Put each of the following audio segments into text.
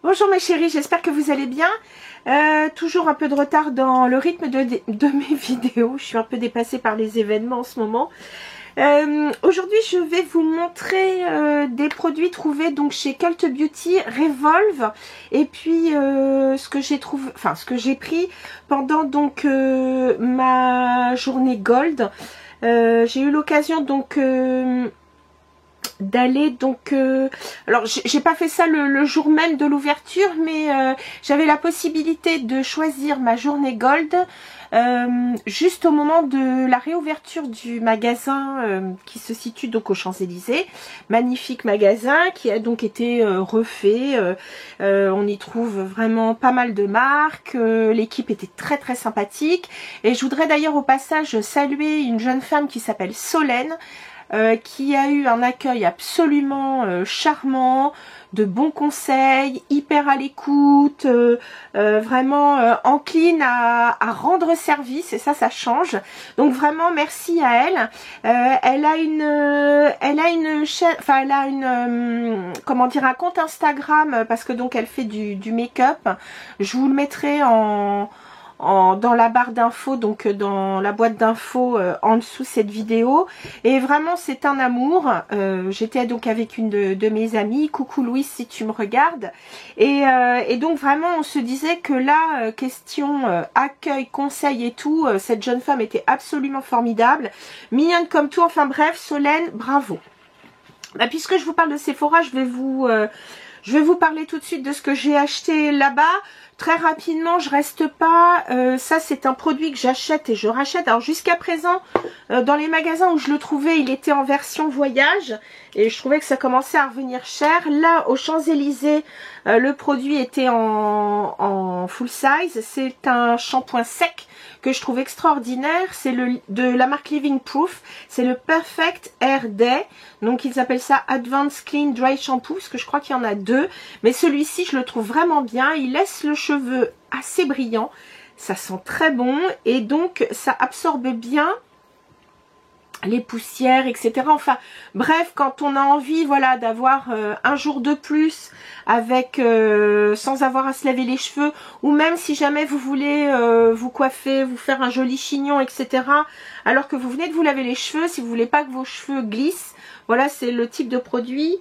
Bonjour mes chéris, j'espère que vous allez bien. Toujours un peu de retard dans le rythme de mes vidéos. Je suis un peu dépassée par les événements en ce moment. Aujourd'hui, je vais vous montrer des produits trouvés donc chez Cult Beauty, Revolve, et puis ce que j'ai trouvé, enfin ce que j'ai pris pendant donc ma journée Gold. J'ai eu l'occasion donc d'aller donc alors j'ai pas fait ça le jour même de l'ouverture, mais j'avais la possibilité de choisir ma journée Gold juste au moment de la réouverture du magasin qui se situe donc aux Champs-Élysées. Magnifique magasin qui a donc été refait. On y trouve vraiment pas mal de marques. L'équipe était très sympathique, et je voudrais d'ailleurs au passage saluer une jeune femme qui s'appelle Solène, qui a eu un accueil absolument charmant, de bons conseils, hyper à l'écoute, vraiment encline à rendre service, et ça change. Donc vraiment merci à elle. Elle a une chaîne, enfin elle a une comment dire, un compte Instagram, parce que donc elle fait du make-up. Je vous le mettrai dans la barre d'infos, donc dans la boîte d'infos en dessous cette vidéo. Et vraiment c'est un amour. J'étais donc avec une de mes amies, coucou Louise si tu me regardes, et donc vraiment on se disait que là question accueil, conseil et tout, cette jeune femme était absolument formidable, mignonne comme tout. Enfin bref, Solène, bravo. Puisque je vous parle de Sephora, je vais vous parler tout de suite de ce que j'ai acheté là-bas. Très rapidement, je reste pas. Ça, c'est un produit que j'achète et je rachète. Alors jusqu'à présent, dans les magasins où je le trouvais, il était en version voyage, et je trouvais que ça commençait à revenir cher. Là, aux Champs-Élysées, le produit était en full size. C'est un shampoing sec que je trouve extraordinaire. C'est de la marque Living Proof. C'est le Perfect Hair Day. Donc ils appellent ça Advanced Clean Dry Shampoo, parce que je crois qu'il y en a deux. Mais celui-ci, je le trouve vraiment bien. Il laisse le cheveu assez brillant. Ça sent très bon. Et donc, ça absorbe bien les poussières, etc. Enfin, bref, quand on a envie, voilà, d'avoir un jour de plus avec sans avoir à se laver les cheveux, ou même si jamais vous voulez vous coiffer, vous faire un joli chignon, etc. alors que vous venez de vous laver les cheveux, si vous voulez pas que vos cheveux glissent, voilà, c'est le type de produit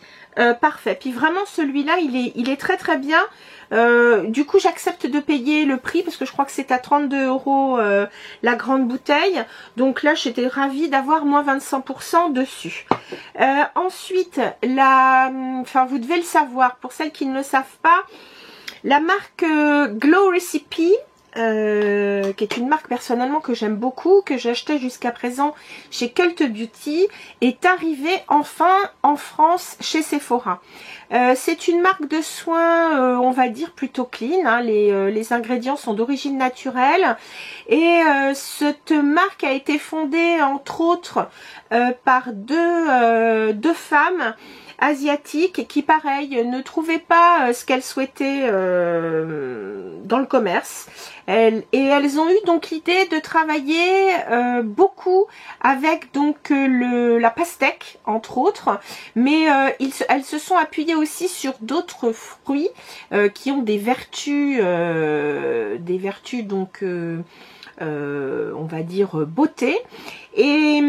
parfait. Puis vraiment, celui-là, il est très bien. Du coup, j'accepte de payer le prix, parce que je crois que c'est à 32 € la grande bouteille. Donc là, j'étais ravie d'avoir moins 25% dessus. Ensuite, enfin, vous devez le savoir, pour celles qui ne le savent pas, la marque Glow Recipe, qui est une marque personnellement que j'aime beaucoup, que j'achetais jusqu'à présent chez Cult Beauty, est arrivée enfin en France chez Sephora. C'est une marque de soins, on va dire plutôt clean, hein. Les ingrédients sont d'origine naturelle, et cette marque a été fondée entre autres par deux femmes asiatiques qui, pareil, ne trouvaient pas ce qu'elles souhaitaient dans le commerce. Elles ont eu donc l'idée de travailler beaucoup avec donc la pastèque, entre autres, mais elles se sont appuyées aussi sur d'autres fruits qui ont des vertus donc on va dire beauté. Et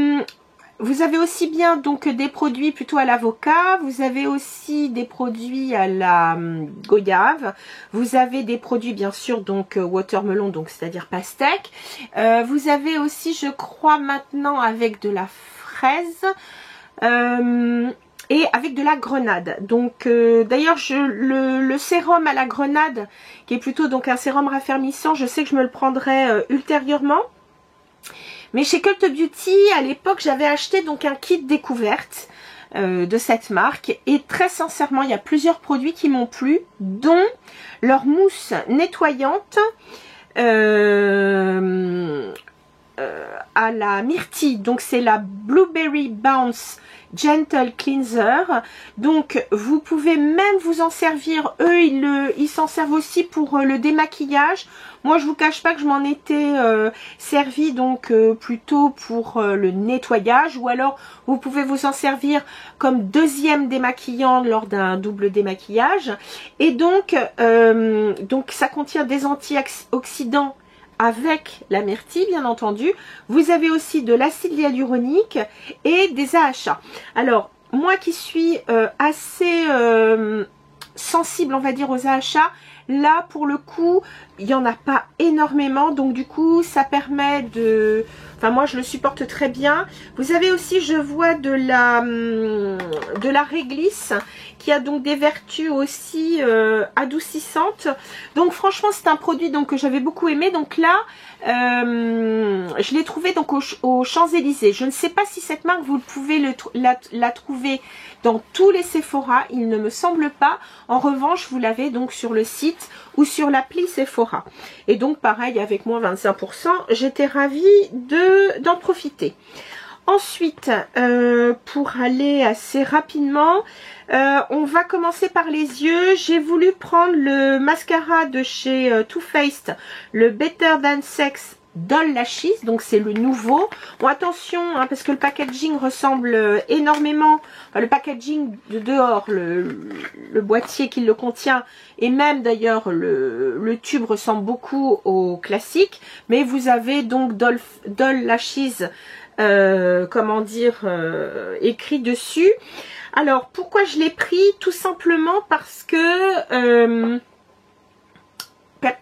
vous avez aussi bien donc des produits plutôt à l'avocat, vous avez aussi des produits à la goyave, vous avez des produits bien sûr donc watermelon, donc c'est-à-dire pastèque, vous avez aussi, je crois maintenant, avec de la fraise et avec de la grenade. Donc d'ailleurs le sérum à la grenade, qui est plutôt donc un sérum raffermissant, je sais que je me le prendrai ultérieurement. Mais chez Cult Beauty, à l'époque, j'avais acheté donc un kit découverte de cette marque. Et très sincèrement, il y a plusieurs produits qui m'ont plu, dont leur mousse nettoyante à la myrtille. Donc c'est la Blueberry Bounce Gentle Cleanser. Donc vous pouvez même vous en servir. Eux ils s'en servent aussi pour le démaquillage. Moi je vous cache pas que je m'en étais servi donc plutôt pour le nettoyage, ou alors vous pouvez vous en servir comme deuxième démaquillant lors d'un double démaquillage. Et donc ça contient des antioxydants avec la myrtille, bien entendu. Vous avez aussi de l'acide hyaluronique et des AHA. Alors, moi qui suis assez sensible, on va dire, aux AHA, là, pour le coup, il n'y en a pas énormément. Donc, du coup, ça permet de... Enfin, moi, je le supporte très bien. Vous avez aussi, je vois, de la réglisse qui a donc des vertus aussi adoucissantes. Donc, franchement, c'est un produit donc que j'avais beaucoup aimé. Donc là, je l'ai trouvé donc aux Champs-Élysées. Je ne sais pas si cette marque, vous pouvez la trouver dans tous les Sephora. Il ne me semble pas. En revanche, vous l'avez donc sur le site ou sur l'appli Sephora. Et donc, pareil, avec moins 25%, j'étais ravie d'en profiter. Ensuite, pour aller assez rapidement, on va commencer par les yeux. J'ai voulu prendre le mascara de chez Too Faced, le Better Than Sex Doll Lashes, donc c'est le nouveau. Bon, attention, hein, parce que le packaging ressemble énormément, enfin, le packaging de dehors, le boîtier qui le contient, et même d'ailleurs le tube ressemble beaucoup au classique, mais vous avez donc Doll Lashes, comment dire, écrit dessus. Alors, pourquoi je l'ai pris? Tout simplement parce que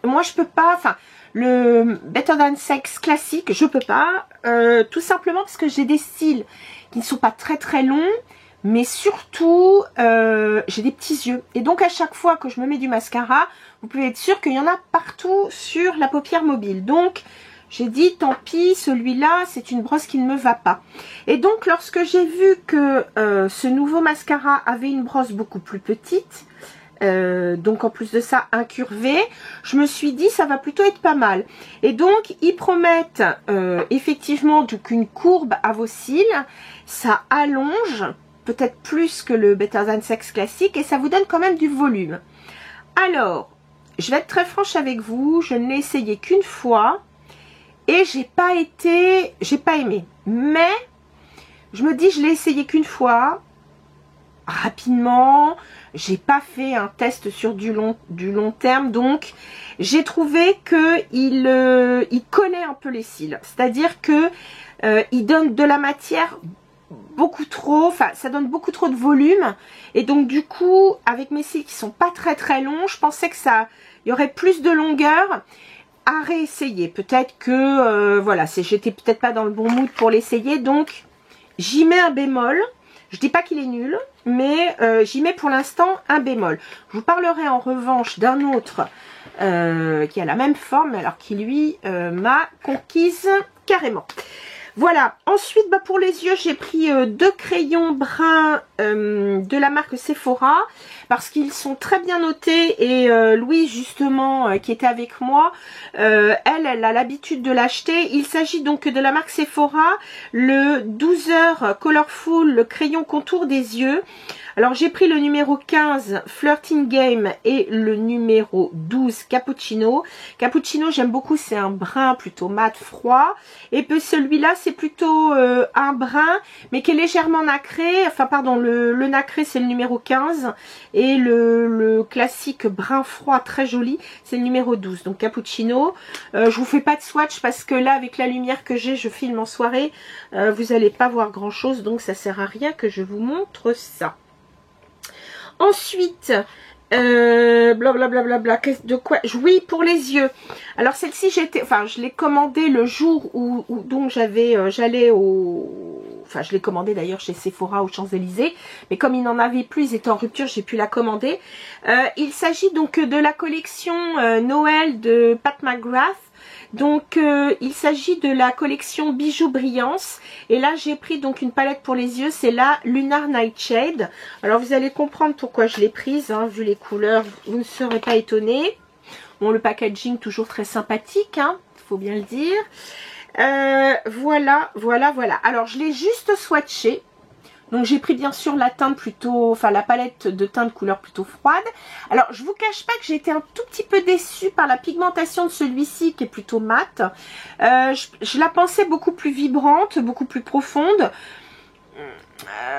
moi je peux pas, enfin, le Better Than Sex classique, je peux pas, tout simplement parce que j'ai des cils qui ne sont pas très très longs, mais surtout j'ai des petits yeux, et donc à chaque fois que je me mets du mascara, vous pouvez être sûr qu'il y en a partout sur la paupière mobile. Donc j'ai dit tant pis, celui-là c'est une brosse qui ne me va pas. Et donc lorsque j'ai vu que ce nouveau mascara avait une brosse beaucoup plus petite, donc en plus de ça incurvé, je me suis dit ça va plutôt être pas mal. Et donc ils promettent effectivement donc une courbe à vos cils, ça allonge peut-être plus que le Better Than Sex classique, et ça vous donne quand même du volume. Alors je vais être très franche avec vous, je ne l'ai essayé qu'une fois et j'ai pas aimé, mais je me dis je l'ai essayé qu'une fois rapidement, j'ai pas fait un test sur du long terme, donc j'ai trouvé que il collait un peu les cils, c'est-à-dire que il donne de la matière beaucoup trop, enfin ça donne beaucoup trop de volume, et donc du coup avec mes cils qui sont pas très très longs, je pensais que il y aurait plus de longueur. À réessayer, peut-être que voilà, j'étais peut-être pas dans le bon mood pour l'essayer, donc j'y mets un bémol. Je dis pas qu'il est nul, mais j'y mets pour l'instant un bémol. Je vous parlerai en revanche d'un autre qui a la même forme, alors qui lui m'a conquise carrément. Voilà, ensuite pour les yeux, j'ai pris deux crayons bruns de la marque Sephora, parce qu'ils sont très bien notés, et Louise justement qui était avec moi, elle a l'habitude de l'acheter. Il s'agit donc de la marque Sephora, le 12 heures Colorful, le crayon contour des yeux. Alors j'ai pris le numéro 15 Flirting Game et le numéro 12 Cappuccino. Cappuccino j'aime beaucoup, c'est un brun plutôt mat froid, et puis celui-là c'est plutôt un brun mais qui est légèrement nacré, enfin pardon, le nacré c'est le numéro 15, et le classique brun froid très joli c'est le numéro 12, donc Cappuccino. Je vous fais pas de swatch parce que là avec la lumière que j'ai, je filme en soirée, vous allez pas voir grand chose, donc ça sert à rien que je vous montre ça. Ensuite, blablabla, de quoi? Oui, pour les yeux. Alors celle-ci, je l'ai commandée le jour où donc j'allais au... Enfin, je l'ai commandée d'ailleurs chez Sephora aux Champs-Élysées, mais comme il n'en avait plus, ils étaient en rupture, j'ai pu la commander. Il s'agit donc de la collection Noël de Pat McGrath. Donc il s'agit de la collection Bijoux Brillance, et là j'ai pris donc une palette pour les yeux, c'est la Lunar Nightshade. Alors vous allez comprendre pourquoi je l'ai prise, hein, vu les couleurs, vous ne serez pas étonnés. Bon, le packaging toujours très sympathique, hein, faut bien le dire. Voilà. Alors, je l'ai juste swatché. Donc, j'ai pris bien sûr la teinte plutôt, enfin la palette de teinte couleur plutôt froide. Alors, je vous cache pas que j'ai été un tout petit peu déçue par la pigmentation de celui-ci qui est plutôt mat. Je la pensais beaucoup plus vibrante, beaucoup plus profonde.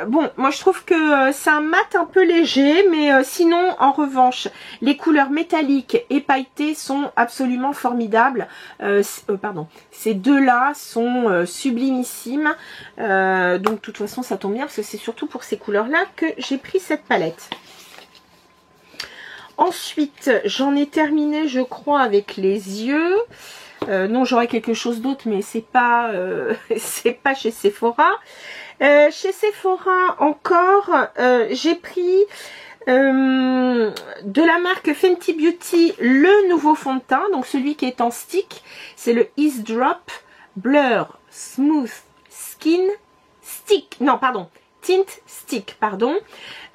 Bon, moi je trouve que c'est un mat un peu léger, mais sinon, en revanche, les couleurs métalliques et pailletées sont absolument formidables. Pardon, ces deux-là sont sublimissimes. Donc, de toute façon, ça tombe bien parce que c'est surtout pour ces couleurs-là que j'ai pris cette palette. Ensuite, j'en ai terminé, je crois, avec les yeux. Non, j'aurais quelque chose d'autre, mais c'est pas chez Sephora. Chez Sephora encore, j'ai pris de la marque Fenty Beauty le nouveau fond de teint, donc celui qui est en stick, c'est le Ease Drop Blur Smooth Skin Stick, non pardon, Tint Stick, pardon.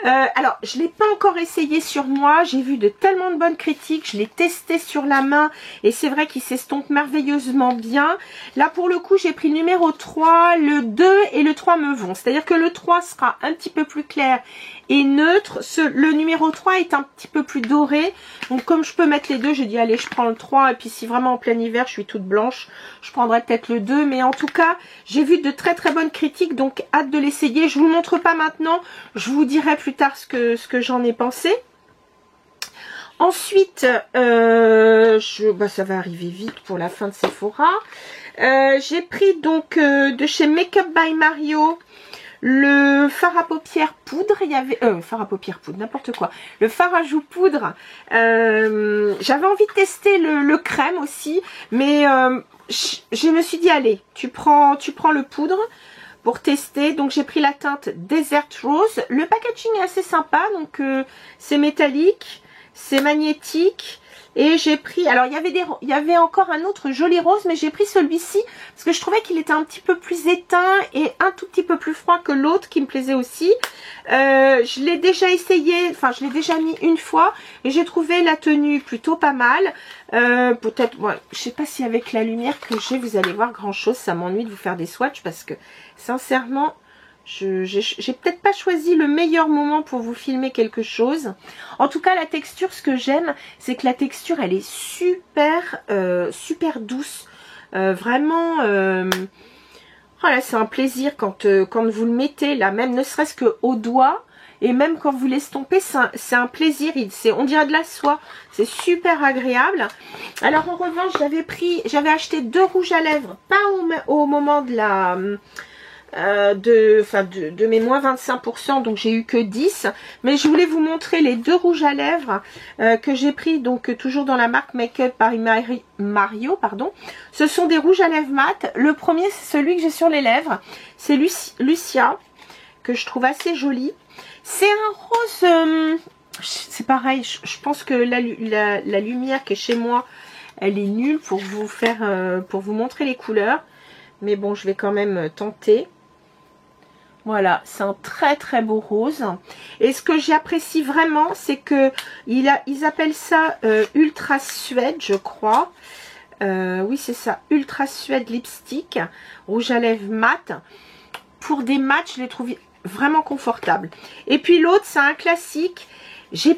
Alors, je ne l'ai pas encore essayé sur moi, j'ai vu de tellement de bonnes critiques, je l'ai testé sur la main et c'est vrai qu'il s'estompe merveilleusement bien. Là, pour le coup, j'ai pris le numéro 3, le 2 et le 3 me vont. C'est-à-dire que le 3 sera un petit peu plus clair et neutre. Le numéro 3 est un petit peu plus doré. Donc, comme je peux mettre les deux, j'ai dit, allez, je prends le 3. Et puis, si vraiment en plein hiver, je suis toute blanche, je prendrai peut-être le 2. Mais en tout cas, j'ai vu de très très bonnes critiques, donc hâte de l'essayer. Je vous le montre pas maintenant, je vous dirai plus tard ce que j'en ai pensé. Ensuite, ça va arriver vite pour la fin de Sephora. J'ai pris donc de chez Makeup by Mario le fard à paupières poudre. Il y avait fard à paupières poudre, n'importe quoi. Le fard à joues poudre. J'avais envie de tester le crème aussi, mais je me suis dit allez, tu prends le poudre pour tester. Donc j'ai pris la teinte Desert Rose. Le packaging est assez sympa, donc c'est métallique, c'est magnétique. Et j'ai pris, alors il y avait encore un autre joli rose, mais j'ai pris celui-ci parce que je trouvais qu'il était un petit peu plus éteint et un tout petit peu plus froid que l'autre qui me plaisait aussi. Je l'ai déjà essayé, enfin je l'ai déjà mis une fois et j'ai trouvé la tenue plutôt pas mal. Peut-être, ouais, je sais pas si avec la lumière que j'ai, vous allez voir grand chose. Ça m'ennuie de vous faire des swatchs parce que sincèrement, j'ai peut-être pas choisi le meilleur moment pour vous filmer quelque chose. En tout cas, la texture, ce que j'aime, c'est que la texture, elle est super, super douce. Vraiment, voilà, c'est un plaisir quand vous le mettez là, même ne serait-ce que au doigt. Et même quand vous l'estompez, c'est un plaisir. On dirait de la soie. C'est super agréable. Alors en revanche, j'avais acheté 2 rouges à lèvres, pas au moment de la... de mes moins 25%, donc j'ai eu que 10, mais je voulais vous montrer les 2 rouges à lèvres que j'ai pris, donc toujours dans la marque Makeup by Mario, pardon. Ce sont des rouges à lèvres mat. Le premier, c'est celui que j'ai sur les lèvres, c'est Lucia, que je trouve assez joli. C'est un rose, c'est pareil, je pense que la lumière qui est chez moi, elle est nulle pour vous faire, pour vous montrer les couleurs, mais bon, je vais quand même tenter. Voilà, c'est un très très beau rose. Et ce que j'apprécie vraiment, c'est que ils appellent ça Ultra Suède, je crois. Oui, c'est ça, Ultra Suède Lipstick, rouge à lèvres mat. Pour des mats, je les trouve vraiment confortables. Et puis l'autre, c'est un classique. Je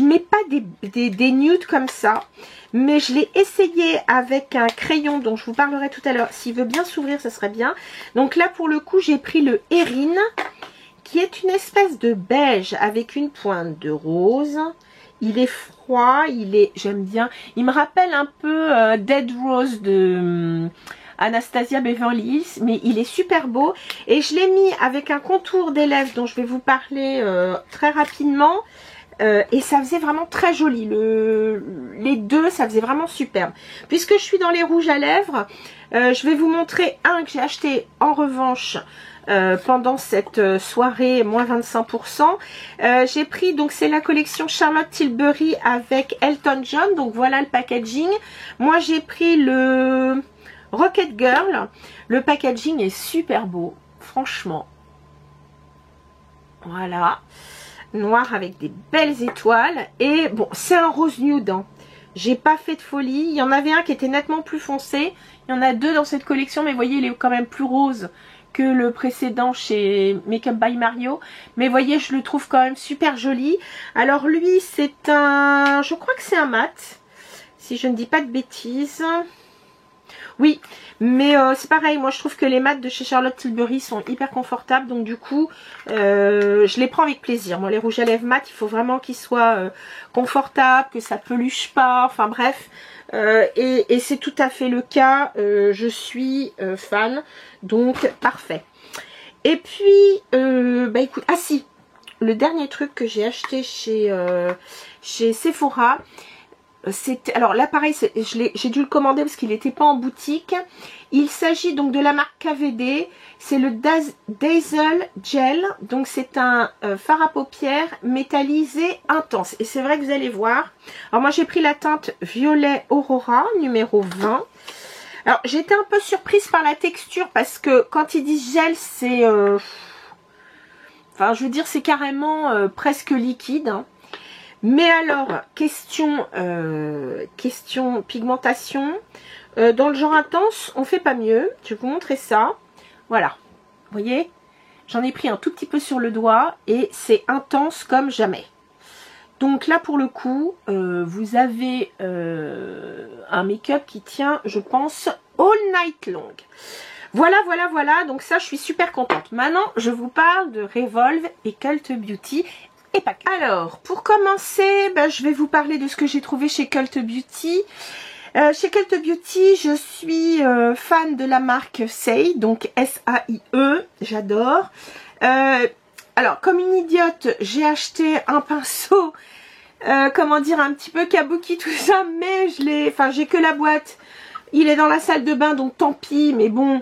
mets pas des nudes comme ça, mais je l'ai essayé avec un crayon dont je vous parlerai tout à l'heure. S'il veut bien s'ouvrir, ça serait bien. Donc là, pour le coup, j'ai pris le Erin, qui est une espèce de beige avec une pointe de rose. Il est froid, j'aime bien. Il me rappelle un peu Dead Rose de Anastasia Beverly Hills, mais il est super beau. Et je l'ai mis avec un contour des lèvres dont je vais vous parler très rapidement. Et ça faisait vraiment très joli. Les deux, ça faisait vraiment superbe. Puisque je suis dans les rouges à lèvres, je vais vous montrer un que j'ai acheté en revanche pendant cette soirée moins 25%. J'ai pris, donc c'est la collection Charlotte Tilbury avec Elton John. Donc voilà le packaging. Moi j'ai pris le Rocket Girl. Le packaging est super beau, franchement. Voilà. Noir avec des belles étoiles. Et bon, c'est un rose nude, hein. J'ai pas fait de folie. Il y en avait un qui était nettement plus foncé. Il y en a deux dans cette collection, mais vous voyez, il est quand même plus rose que le précédent chez Makeup by Mario. Mais vous voyez, je le trouve quand même super joli. Alors lui, c'est un... Je crois que c'est un mat. Si je ne dis pas de bêtises. Oui, mais c'est pareil, moi je trouve que les mats de chez Charlotte Tilbury sont hyper confortables, donc du coup je les prends avec plaisir. Moi les rouges à lèvres mat, il faut vraiment qu'ils soient confortables, que ça peluche pas, enfin bref, et c'est tout à fait le cas. Je suis fan, donc parfait. Et puis bah écoute, ah si, le dernier truc que j'ai acheté chez Sephora, c'était, alors là pareil, j'ai dû le commander parce qu'il n'était pas en boutique. Il s'agit donc de la marque KVD. C'est le Dazzle Gel. Donc c'est un fard à paupières métallisé intense. Et c'est vrai que vous allez voir. Alors moi j'ai pris la teinte Violet Aurora numéro 20. Alors j'étais un peu surprise par la texture parce que quand ils disent gel, c'est... enfin je veux dire c'est carrément presque liquide, hein. Mais alors, question pigmentation, dans le genre intense, on fait pas mieux. Je vais vous montrer ça. Voilà, vous voyez, j'en ai pris un tout petit peu sur le doigt et c'est intense comme jamais. Donc là, pour le coup, vous avez un make-up qui tient, je pense, all night long. Voilà, voilà, voilà. Donc ça, je suis super contente. Maintenant, je vous parle de Revolve et Cult Beauty. Et pas que. Alors, pour commencer, ben, je vais vous parler de ce que j'ai trouvé chez Cult Beauty. Chez Cult Beauty, je suis fan de la marque Saie, donc S-A-I-E, j'adore. Alors, comme une idiote, j'ai acheté un pinceau, comment dire, un petit peu kabuki, tout ça, mais j'ai que la boîte. Il est dans la salle de bain, donc tant pis, mais bon,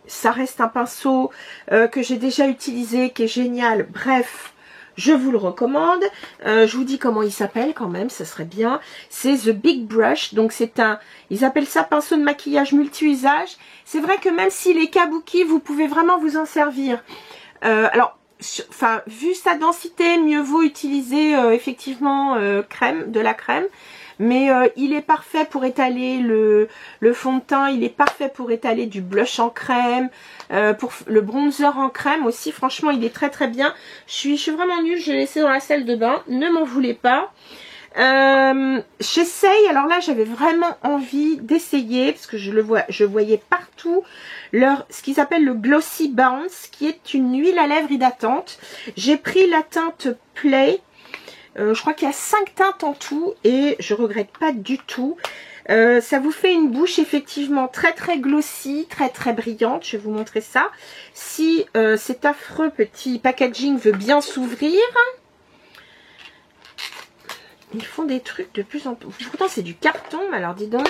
ça reste un pinceau que j'ai déjà utilisé, qui est génial, bref. Je vous le recommande. Je vous dis comment il s'appelle quand même, ça serait bien. C'est The Big Brush. Donc c'est ils appellent ça pinceau de maquillage multi-usage. C'est vrai que même s'il est kabuki, vous pouvez vraiment vous en servir. Alors, enfin, vu sa densité, mieux vaut utiliser effectivement de la crème. Mais il est parfait pour étaler le fond de teint, il est parfait pour étaler du blush en crème, pour le bronzer en crème aussi. Franchement, il est très très bien. Je suis vraiment nulle, je l'ai laissé dans la salle de bain, ne m'en voulez pas. Chez Saie, alors là j'avais vraiment envie d'essayer, parce que je voyais partout ce qu'ils appellent le Glossy Bounce, qui est une huile à lèvres hydratante. J'ai pris la teinte Play. Je crois qu'il y a 5 teintes en tout et je regrette pas du tout. Ça vous fait une bouche effectivement très très glossy, très très brillante. Je vais vous montrer ça. Si cet affreux petit packaging veut bien s'ouvrir. Ils font des trucs de plus en plus. Pourtant c'est du carton, mais alors dis donc.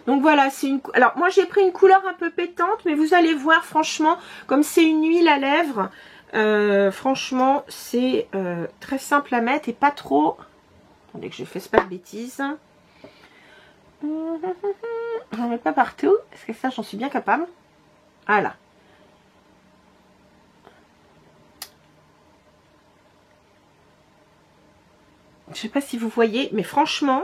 Donc voilà, c'est une. Alors moi j'ai pris une couleur un peu pétante, mais vous allez voir franchement, comme c'est une huile à lèvres. Franchement c'est très simple à mettre et pas trop. Attendez que je ne fasse pas de bêtises. J'en mets pas partout parce que ça j'en suis bien capable. Voilà. Je sais pas si vous voyez, mais franchement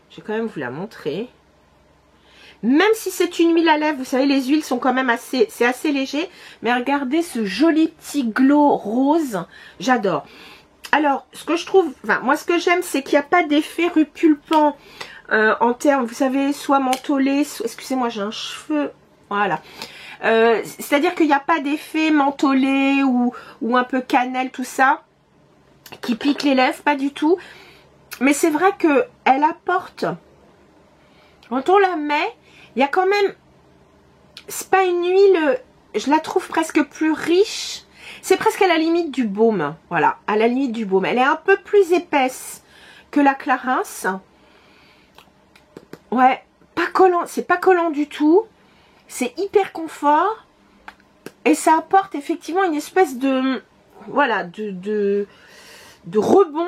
je vais quand même vous la montrer. Même si c'est une huile à lèvres, vous savez, les huiles sont quand même c'est assez léger. Mais regardez ce joli petit glow rose. J'adore. Alors, ce que je trouve, enfin, moi ce que j'aime, c'est qu'il n'y a pas d'effet repulpant en termes, vous savez, soit mentholé, excusez-moi, j'ai un cheveu, voilà. C'est-à-dire qu'il n'y a pas d'effet mentholé ou un peu cannelle, tout ça, qui pique les lèvres, pas du tout. Mais c'est vrai qu'elle apporte, quand on la met, il y a quand même, c'est pas une huile, je la trouve presque plus riche. C'est presque à la limite du baume. Voilà, à la limite du baume. Elle est un peu plus épaisse que la Clarins. Ouais, pas collant, c'est pas collant du tout. C'est hyper confort. Et ça apporte effectivement une espèce de, voilà, de rebond.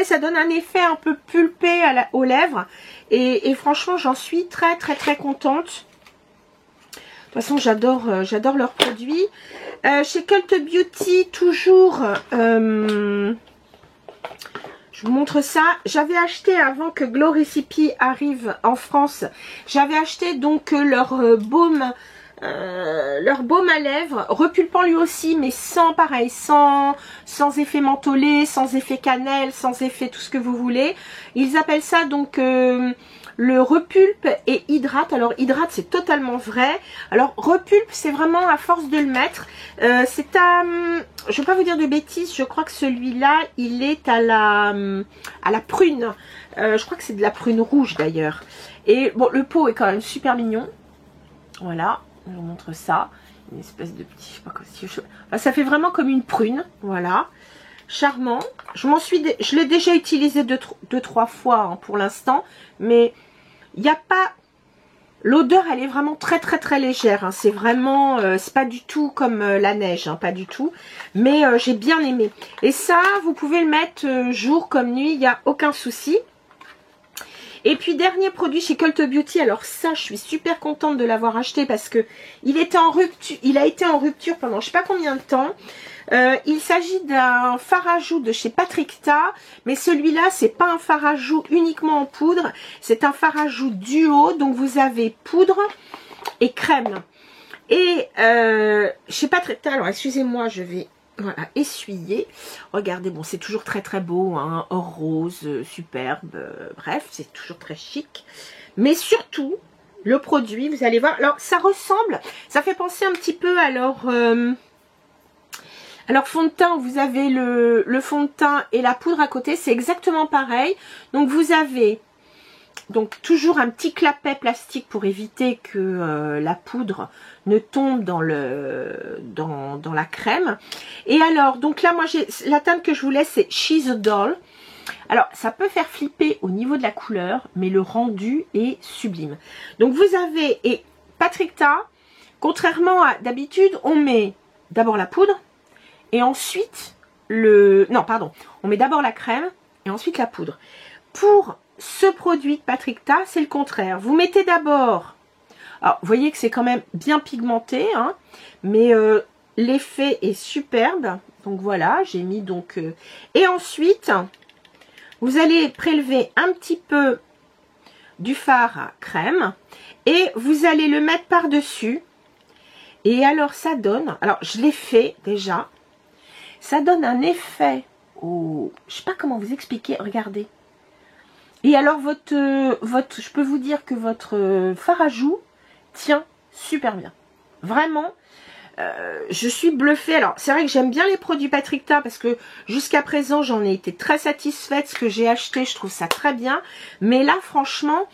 Ça donne un effet un peu pulpé aux lèvres. Et franchement, j'en suis très très très contente. façon, j'adore leurs produits. Chez Cult Beauty, toujours, je vous montre ça. J'avais acheté, avant que Glow Recipe arrive en France, j'avais acheté donc leur baume à lèvres, repulpant lui aussi, mais sans effet mentholé, sans effet cannelle, sans effet tout ce que vous voulez. Ils appellent ça donc le repulpe et hydrate. Alors hydrate, c'est totalement vrai. Alors repulpe, c'est vraiment à force de le mettre. C'est à, je vais pas vous dire de bêtises, je crois que celui-là, il est à la prune. Je crois que c'est de la prune rouge d'ailleurs. Et bon, le pot est quand même super mignon. Voilà, je vous montre ça. Une espèce de petit, je sais pas quoi, enfin, ça fait vraiment comme une prune. Voilà. Charmant. Je l'ai déjà utilisé deux, trois fois hein, pour l'instant, mais il n'y a pas, l'odeur elle est vraiment très légère, hein. C'est vraiment, c'est pas du tout comme la neige, hein, pas du tout, mais j'ai bien aimé. Et ça, vous pouvez le mettre jour comme nuit, il n'y a aucun souci. Et puis dernier produit chez Cult Beauty, alors ça je suis super contente de l'avoir acheté parce que il a été en rupture pendant je sais pas combien de temps. Il s'agit d'un fard à joues de chez Patrickta, mais celui-là c'est pas un fard à joues uniquement en poudre, c'est un fard à joues duo, donc vous avez poudre et crème. Et chez Patrickta, alors excusez-moi, je vais voilà, essuyer. Regardez, bon, c'est toujours très beau, hein, or rose, superbe, bref, c'est toujours très chic. Mais surtout, le produit, vous allez voir, alors ça ressemble, ça fait penser un petit peu à leur fond de teint, vous avez le fond de teint et la poudre à côté, c'est exactement pareil. Donc vous avez donc toujours un petit clapet plastique pour éviter que la poudre ne tombe dans la crème. Et alors, donc là, moi, la teinte que je vous laisse, c'est She's a Doll. Alors, ça peut faire flipper au niveau de la couleur, mais le rendu est sublime. Donc, vous avez, et Patrickta, contrairement à d'habitude, on met d'abord la poudre, et ensuite, on met d'abord la crème, et ensuite la poudre. Pour ce produit de Patrickta, c'est le contraire. Vous mettez d'abord, alors vous voyez que c'est quand même bien pigmenté, hein, mais l'effet est superbe. Donc voilà, j'ai mis donc... et ensuite, vous allez prélever un petit peu du fard à crème et vous allez le mettre par-dessus. Et alors ça donne, alors je l'ai fait déjà, ça donne un effet, je sais pas comment vous expliquer, regardez. Et alors je peux vous dire que votre fard à joues tient super bien. Vraiment, je suis bluffée. Alors c'est vrai que j'aime bien les produits Patrickta parce que jusqu'à présent j'en ai été très satisfaite. Ce que j'ai acheté, je trouve ça très bien. Mais là franchement,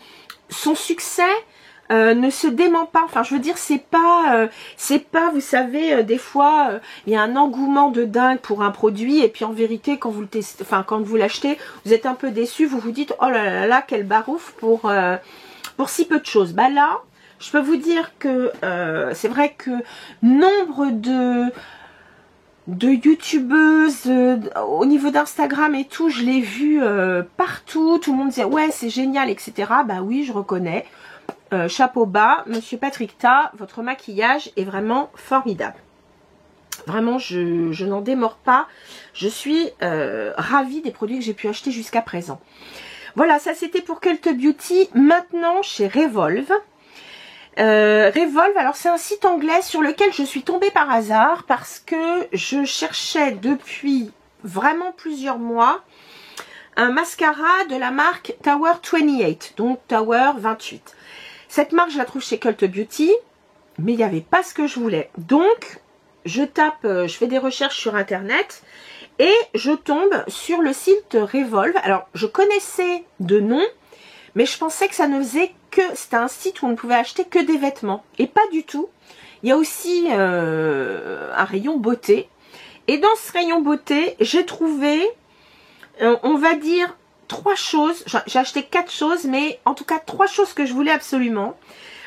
son succès ne se dément pas. Enfin je veux dire, c'est pas, vous savez, des fois il y a un engouement de dingue pour un produit et puis en vérité quand vous le testez, enfin quand vous l'achetez, vous êtes un peu déçu, vous vous dites oh là là quel barouf pour si peu de choses. Bah là, je peux vous dire que c'est vrai que nombre de youtubeuses au niveau d'Instagram et tout, je l'ai vu partout, tout le monde disait ouais c'est génial etc. Bah oui, je reconnais. Chapeau bas, Monsieur Patrickta, votre maquillage est vraiment formidable. Vraiment, je n'en démords pas. Je suis ravie des produits que j'ai pu acheter jusqu'à présent. Voilà, ça c'était pour Cult Beauty. Maintenant, chez Revolve. Revolve, alors c'est un site anglais sur lequel je suis tombée par hasard parce que je cherchais depuis vraiment plusieurs mois un mascara de la marque Tower 28, donc Tower 28. Cette marque, je la trouve chez Cult Beauty, mais il n'y avait pas ce que je voulais. Donc, je fais des recherches sur Internet et je tombe sur le site Revolve. Alors, je connaissais de nom, mais je pensais que ça ne faisait que... C'était un site où on ne pouvait acheter que des vêtements. Et pas du tout. Il y a aussi un rayon beauté. Et dans ce rayon beauté, j'ai trouvé, on va dire... 3 choses, j'ai acheté 4 choses, mais en tout cas 3 choses que je voulais absolument.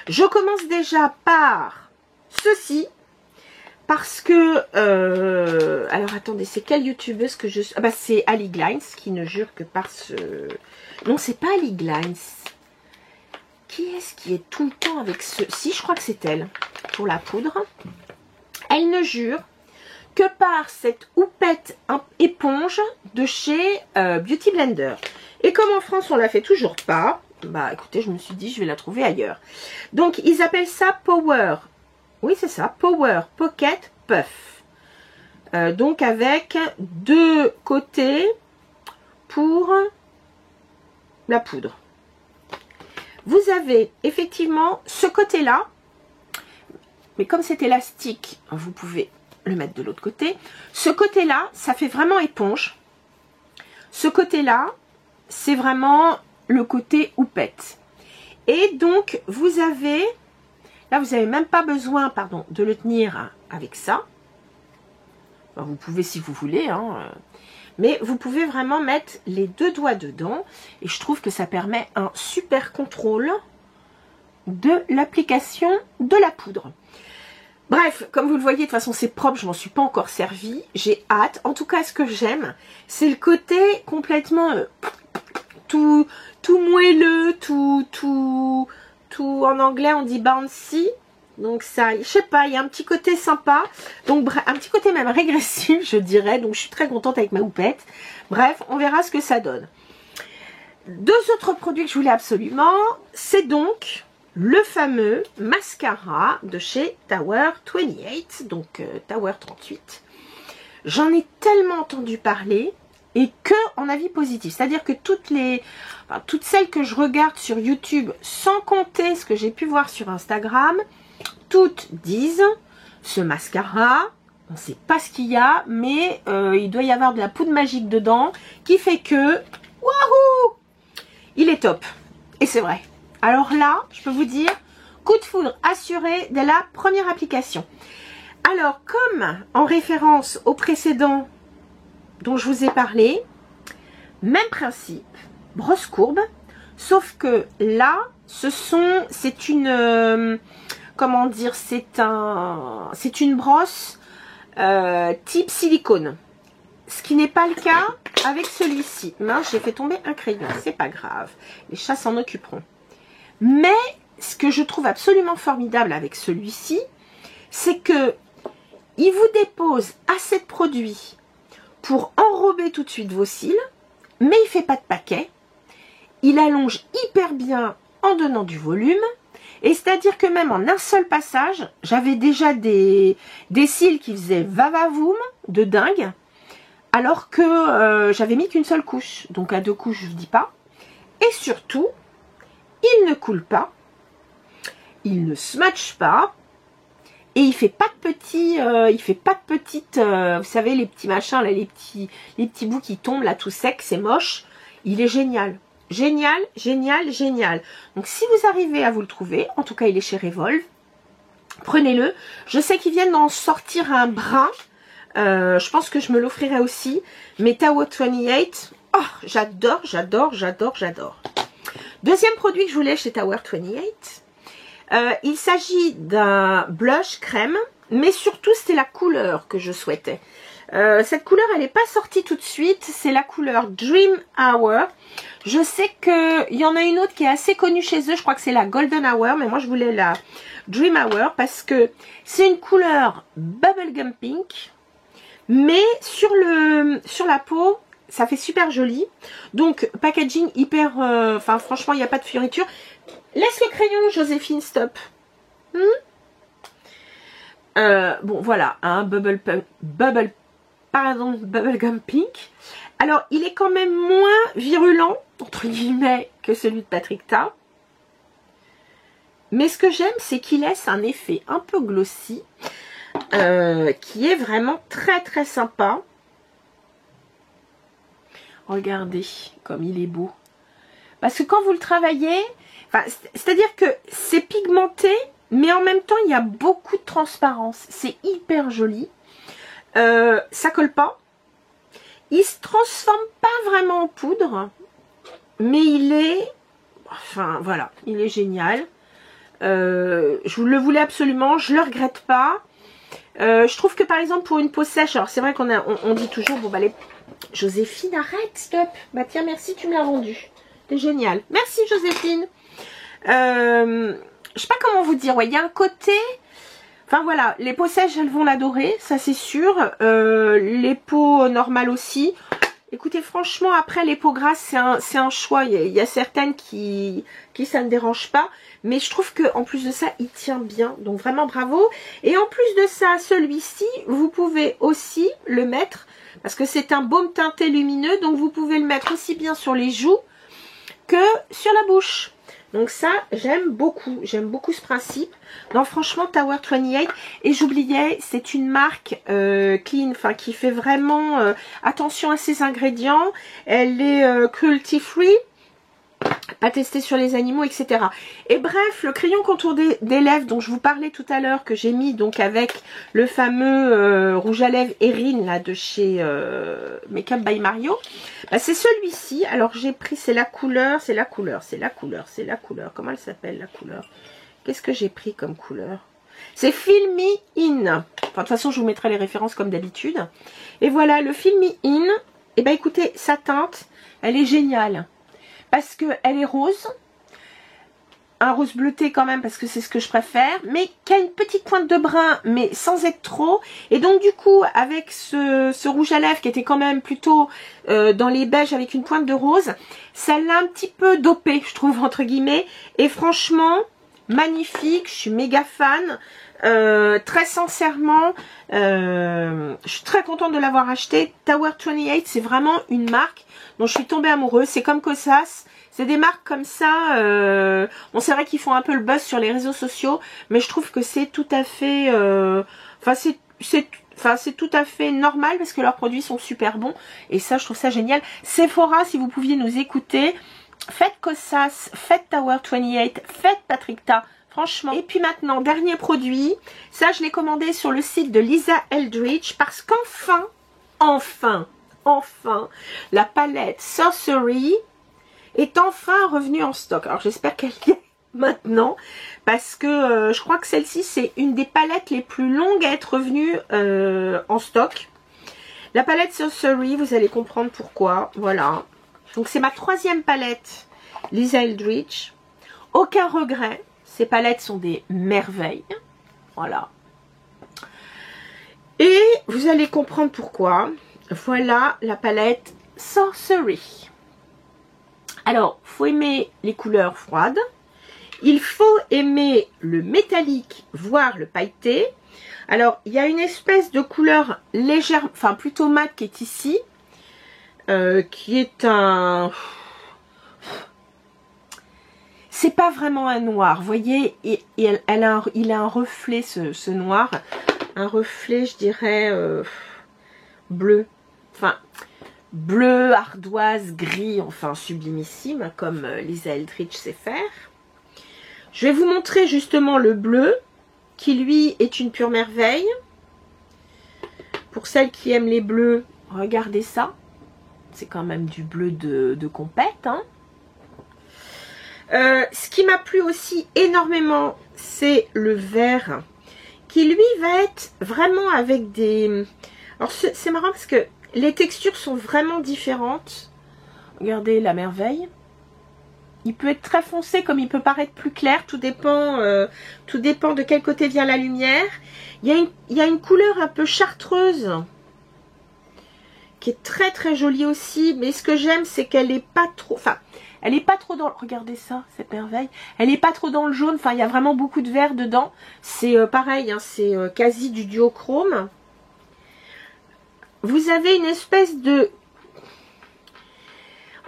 Je commence déjà par ceci, parce que, alors attendez, c'est quelle youtubeuse que je suis? Ah bah c'est Ali Glines, qui ne jure que par ce... Non, c'est pas Ali Glines. Qui est-ce qui est tout le temps avec ce... Si, je crois que c'est elle. pour la poudre. Elle ne jure que par cette houppette éponge de chez Beauty Blender. Et comme en France on la fait toujours pas, bah écoutez, je me suis dit je vais la trouver ailleurs. Donc ils appellent ça Power, oui c'est ça, Power Pocket Puff. Donc avec 2 côtés pour la poudre. Vous avez effectivement ce côté-là, mais comme c'est élastique, vous pouvez le mettre de l'autre côté. Ce côté-là, ça fait vraiment éponge. Ce côté-là, c'est vraiment le côté houppette. Et donc, vous avez, là, vous n'avez même pas besoin, pardon, de le tenir avec ça. Enfin, vous pouvez si vous voulez, hein, mais vous pouvez vraiment mettre les 2 doigts dedans. Et je trouve que ça permet un super contrôle de l'application de la poudre. Bref, comme vous le voyez, de toute façon c'est propre, je m'en suis pas encore servi. J'ai hâte. En tout cas, ce que j'aime, c'est le côté complètement tout moelleux, tout en anglais on dit bouncy. Donc ça, je sais pas, il y a un petit côté sympa. Donc un petit côté même régressif, je dirais. Donc je suis très contente avec ma houppette. Bref, on verra ce que ça donne. 2 autres produits que je voulais absolument, c'est donc le fameux mascara de chez Tower 28, donc Tower 38. J'en ai tellement entendu parler et que en avis positif. C'est-à-dire que toutes celles que je regarde sur YouTube, sans compter ce que j'ai pu voir sur Instagram, toutes disent ce mascara, on ne sait pas ce qu'il y a, mais il doit y avoir de la poudre magique dedans qui fait que, wouhou, il est top. Et c'est vrai. Alors là, je peux vous dire, coup de foudre assuré dès la première application. Alors, comme en référence au précédent dont je vous ai parlé, même principe, brosse courbe, sauf que là, c'est une, comment dire, c'est une brosse type silicone. Ce qui n'est pas le cas avec celui-ci. Mince, j'ai fait tomber un crayon, c'est pas grave. Les chats s'en occuperont. Mais ce que je trouve absolument formidable avec celui-ci, c'est que il vous dépose assez de produits pour enrober tout de suite vos cils, mais il ne fait pas de paquet. Il allonge hyper bien en donnant du volume. Et c'est-à-dire que même en un seul passage, j'avais déjà des cils qui faisaient va-va-voum de dingue, alors que j'avais mis qu'une seule couche. Donc à 2 couches, je ne vous dis pas. Et surtout, il ne coule pas, il ne smudge pas, et il fait pas de petits, vous savez, les petits machins là, les petits bouts qui tombent là tout sec, c'est moche. Il est génial, génial, génial, génial. Donc si vous arrivez à vous le trouver, en tout cas il est chez Revolve, prenez-le. Je sais qu'ils viennent d'en sortir un brun. Je pense que je me l'offrirai aussi. Mais Tower 28, oh, j'adore, j'adore, j'adore, j'adore. Deuxième produit que je voulais chez Tower 28, il s'agit d'un blush crème, mais surtout c'était la couleur que je souhaitais. Cette couleur, elle n'est pas sortie tout de suite, c'est la couleur Dream Hour. Je sais qu'il y en a une autre qui est assez connue chez eux, je crois que c'est la Golden Hour, mais moi je voulais la Dream Hour parce que c'est une couleur bubblegum pink, mais sur la peau, ça fait super joli. Donc packaging hyper, enfin franchement il n'y a pas de fioriture. Laisse le crayon Joséphine, stop. Bon voilà, un bubblegum pink. Alors il est quand même moins virulent entre guillemets que celui de Patrick Ta. Mais ce que j'aime, c'est qu'il laisse un effet un peu glossy, qui est vraiment très très sympa. Regardez comme il est beau. Parce que quand vous le travaillez, c'est-à-dire que c'est pigmenté, mais en même temps il y a beaucoup de transparence. C'est hyper joli. Ça colle pas. Il se transforme pas vraiment en poudre, mais il est, enfin voilà, il est génial. Je le voulais absolument, je le regrette pas. Je trouve que par exemple pour une peau sèche, alors c'est vrai qu'on on dit toujours, bon bah les... Joséphine, arrête, stop. Bah tiens, merci, tu me l'as rendu. C'est génial. Merci Joséphine. Je sais pas comment vous dire, ouais, il y a un côté, Enfin voilà, les peaux sèches, elles vont l'adorer, ça c'est sûr. Les peaux normales aussi. Écoutez, franchement, après les peaux grasses, c'est un choix. Il y a certaines qui ça ne dérange pas. Mais je trouve que en plus de ça, il tient bien. Donc vraiment bravo. Et en plus de ça, celui-ci, vous pouvez aussi le mettre, parce que c'est un baume teinté lumineux. Donc vous pouvez le mettre aussi bien sur les joues que sur la bouche. Donc ça, j'aime beaucoup ce principe. Non, franchement, Tower 28. Et j'oubliais, c'est une marque clean, enfin qui fait vraiment attention à ses ingrédients. Elle est cruelty free, pas testée sur les animaux, etc. Et bref, le crayon contour des lèvres dont je vous parlais tout à l'heure, que j'ai mis donc avec le fameux rouge à lèvres Erin là de chez Makeup by Mario, bah, c'est celui-ci. Alors j'ai pris, c'est la couleur, comment elle s'appelle la couleur? Qu'est-ce que j'ai pris comme couleur? C'est Fill Me In. Enfin, de toute façon, je vous mettrai les références comme d'habitude. Et voilà, le Fill Me In. Et ben écoutez, sa teinte, elle est géniale. Parce qu'elle est rose. Un rose bleuté quand même, parce que c'est ce que je préfère. Mais qui a une petite pointe de brun, mais sans être trop. Et donc du coup, avec ce rouge à lèvres qui était quand même plutôt dans les beiges avec une pointe de rose, ça l'a un petit peu dopé, je trouve, entre guillemets. Et franchement, magnifique, je suis méga fan. Très sincèrement, je suis très contente de l'avoir acheté. Tower 28, c'est vraiment une marque dont je suis tombée amoureuse. C'est comme Kosas, c'est des marques comme ça. Bon, c'est vrai qu'ils font un peu le buzz sur les réseaux sociaux, mais je trouve que c'est tout à fait, c'est tout à fait normal parce que leurs produits sont super bons. Et ça, je trouve ça génial. Sephora, si vous pouviez nous écouter, faites Kosas, faites Tower 28, faites Patrickta. Franchement. Et puis maintenant, dernier produit. Ça, je l'ai commandé sur le site de Lisa Eldridge parce qu'enfin, la palette Sorcery est enfin revenue en stock. Alors, j'espère qu'elle y est maintenant parce que je crois que celle-ci, c'est une des palettes les plus longues à être revenue en stock. La palette Sorcery, vous allez comprendre pourquoi. Voilà. Donc, c'est ma 3e palette Lisa Eldridge. Aucun regret. Ces palettes sont des merveilles. Voilà. Et vous allez comprendre pourquoi. Voilà la palette Sorcery. Alors, il faut aimer les couleurs froides. Il faut aimer le métallique, voire le pailleté. Alors, il y a une espèce de couleur légère, enfin plutôt mat qui est ici. Qui est un... C'est pas vraiment un noir, vous voyez, il a un reflet, ce noir, un reflet, je dirais, bleu, enfin, bleu, ardoise, gris, enfin, sublimissime, comme Lisa Eldridge sait faire. Je vais vous montrer justement le bleu, qui lui est une pure merveille. Pour celles qui aiment les bleus, regardez ça, c'est quand même du bleu de compète, hein. Ce qui m'a plu aussi énormément, c'est le vert, qui lui va être vraiment avec des... Alors c'est marrant parce que les textures sont vraiment différentes. Regardez la merveille. Il peut être très foncé comme il peut paraître plus clair, tout dépend de quel côté vient la lumière. Il y a une couleur un peu chartreuse, qui est très très jolie aussi, mais ce que j'aime, c'est qu'elle n'est pas trop... Enfin, elle n'est pas trop dans... Regardez ça, cette merveille. Elle n'est pas trop dans le jaune. Enfin, il y a vraiment beaucoup de vert dedans. C'est pareil, hein, c'est quasi du duochrome. Vous avez une espèce de...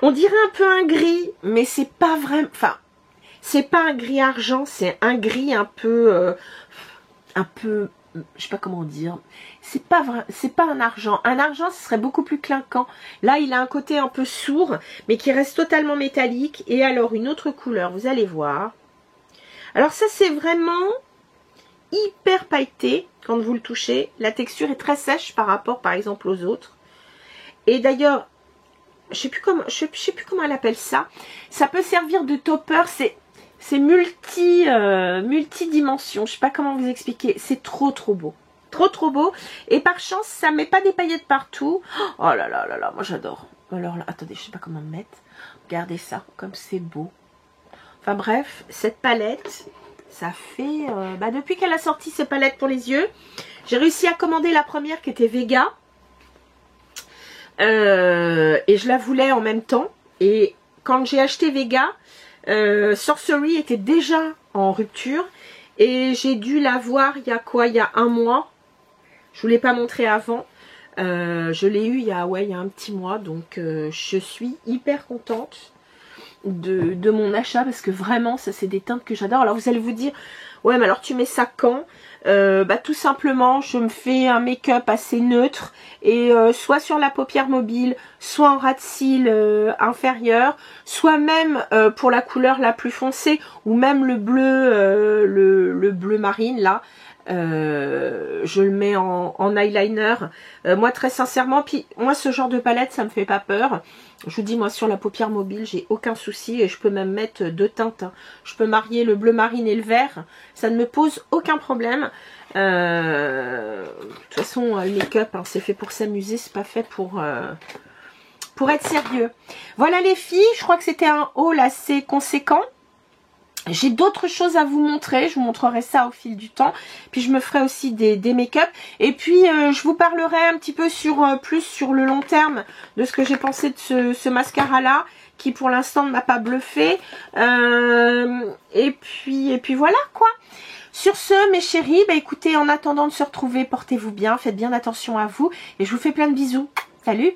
On dirait un peu un gris, mais c'est pas vraiment... Enfin, c'est pas un gris argent, c'est un gris un peu... je sais pas comment dire, c'est pas un argent. Un argent, ce serait beaucoup plus clinquant. Là, il a un côté un peu sourd, mais qui reste totalement métallique. Et alors, une autre couleur, vous allez voir. Alors ça, c'est vraiment hyper pailleté quand vous le touchez. La texture est très sèche par rapport, par exemple, aux autres. Et d'ailleurs, je sais plus comment elle appelle ça. Ça peut servir de topper, c'est multidimension, je sais pas comment vous expliquer, c'est trop beau. Trop beau. Et par chance, ça met pas des paillettes partout. Oh là là là là, moi j'adore. Alors là, attendez, je sais pas comment me mettre. Regardez ça, comme c'est beau. Enfin bref, cette palette, Ça fait, depuis qu'elle a sorti ses palettes pour les yeux, j'ai réussi à commander la première qui était Vega. Et je la voulais en même temps. Et quand j'ai acheté Vega, Sorcery était déjà en rupture. Et j'ai dû la voir il y a quoi? Il y a un mois. Je vous l'ai pas montré avant. Je l'ai eu il y a un petit mois. Donc je suis hyper contente de mon achat. Parce que vraiment, ça c'est des teintes que j'adore. Alors vous allez vous dire, ouais mais alors tu mets ça quand? Tout simplement, je me fais un make-up assez neutre. Et soit sur la paupière mobile, soit en ras de cils inférieur, soit même pour la couleur la plus foncée, ou même le bleu, le bleu marine là. Je le mets en eyeliner. Moi très sincèrement, puis moi ce genre de palette ça me fait pas peur. Je vous dis, moi sur la paupière mobile j'ai aucun souci et je peux même mettre deux teintes, hein. Je peux marier le bleu marine et le vert, ça ne me pose aucun problème. De toute façon le make-up hein, c'est fait pour s'amuser, c'est pas fait pour être sérieux. Voilà les filles, je crois que c'était un haul assez conséquent. J'ai d'autres choses à vous montrer, je vous montrerai ça au fil du temps. Puis je me ferai aussi des make-up. Et puis je vous parlerai un petit peu plus sur le long terme de ce que j'ai pensé de ce mascara là, qui pour l'instant ne m'a pas bluffé. Et puis voilà quoi. Sur ce mes chéris, écoutez, en attendant de se retrouver, portez-vous bien, faites bien attention à vous. Et je vous fais plein de bisous. Salut!